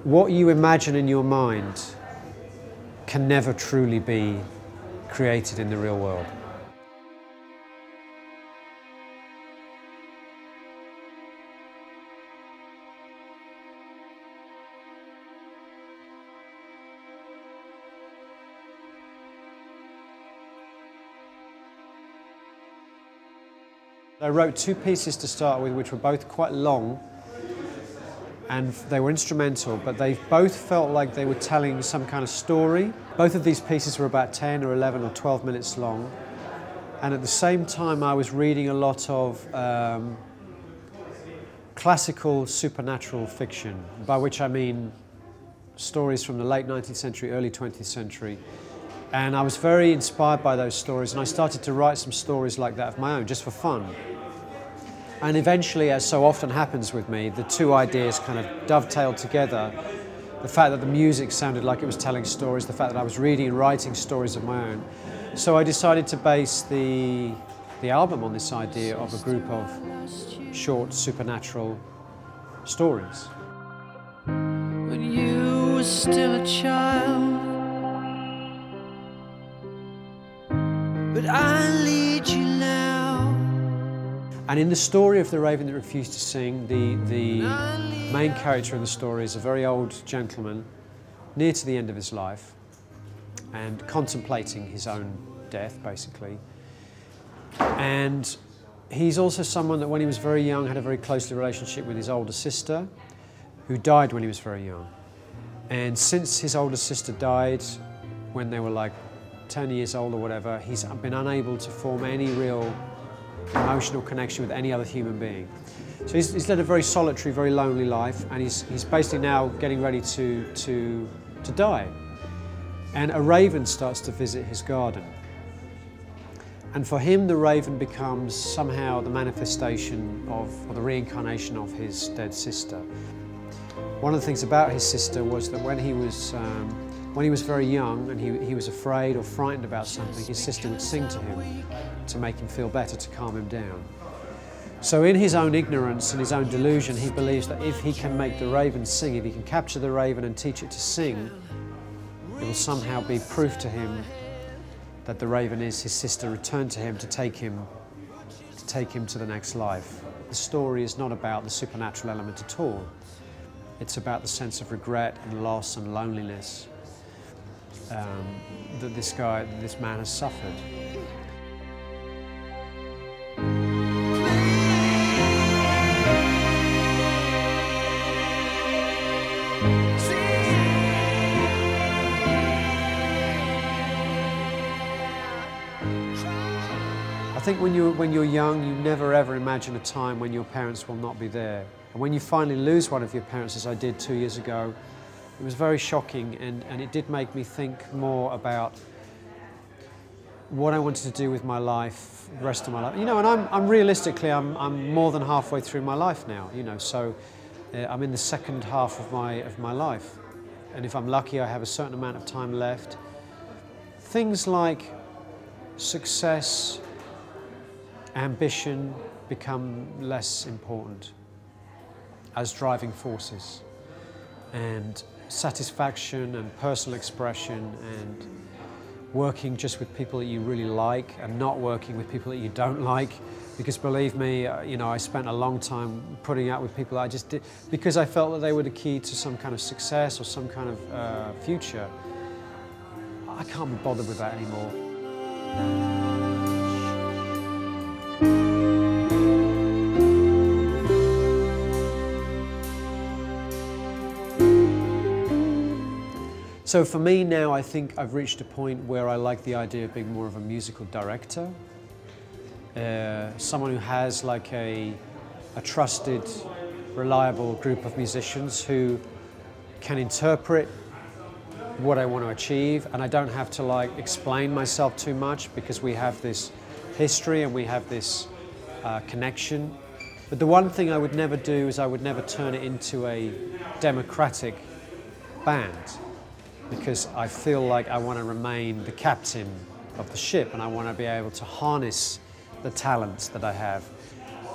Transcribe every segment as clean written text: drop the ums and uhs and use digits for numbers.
what you imagine in your mind can never truly be created in the real world. I wrote two pieces to start with, which were both quite long, and they were instrumental, but they both felt like they were telling some kind of story. Both of these pieces were about 10 or 11 or 12 minutes long, and at the same time I was reading a lot of classical supernatural fiction, by which I mean stories from the late 19th century, early 20th century. And I was very inspired by those stories, and I started to write some stories like that of my own, just for fun. And eventually, as so often happens with me, the two ideas kind of dovetailed together. The fact that the music sounded like it was telling stories, the fact that I was reading and writing stories of my own. So I decided to base the album on this idea of a group of short supernatural stories. When you were still a child, but I lead you now. And in the story of The Raven That Refused to Sing, the main character in the story is a very old gentleman, near to the end of his life, and contemplating his own death, basically. And he's also someone that when he was very young had a very close relationship with his older sister, who died when he was very young. And since his older sister died when they were like 10 years old or whatever, he's been unable to form any real emotional connection with any other human being. So he's led a very solitary, very lonely life, and he's basically now getting ready to die. And a raven starts to visit his garden. And for him, the raven becomes somehow the manifestation of, or the reincarnation of his dead sister. One of the things about his sister was that when he was very young and he was afraid or frightened about something, his sister would sing to him to make him feel better, to calm him down. So in his own ignorance and his own delusion, he believes that if he can make the raven sing, if he can capture the raven and teach it to sing, it will somehow be proof to him that the raven is his sister returned to him to take him to the next life. The story is not about the supernatural element at all. It's about the sense of regret and loss and loneliness that this man has suffered. I think when you're young, you never ever imagine a time when your parents will not be there. And when you finally lose one of your parents, as I did 2 years ago, it was very shocking, and it did make me think more about what I wanted to do with my life, the rest of my life. You know, and I'm realistically, I'm more than halfway through my life now, you know, so I'm in the second half of my life. And if I'm lucky, I have a certain amount of time left. Things like success, ambition become less important as driving forces, and satisfaction and personal expression and working just with people that you really like and not working with people that you don't like, because believe me, you know, I spent a long time putting up with people that I just did because I felt that they were the key to some kind of success or some kind of future. I can't be bothered with that anymore. So for me now, I think I've reached a point where I like the idea of being more of a musical director. Someone who has like a trusted, reliable group of musicians who can interpret what I want to achieve, and I don't have to like explain myself too much because we have this history and we have this connection. But the one thing I would never do is I would never turn it into a democratic band, because I feel like I want to remain the captain of the ship, and I want to be able to harness the talents that I have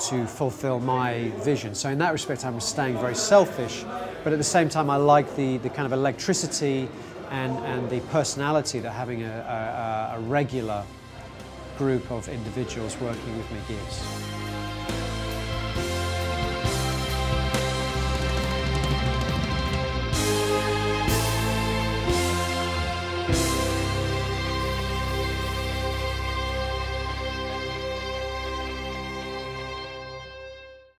to fulfill my vision. So in that respect, I'm staying very selfish, but at the same time I like the kind of electricity and the personality that having a regular group of individuals working with me gives.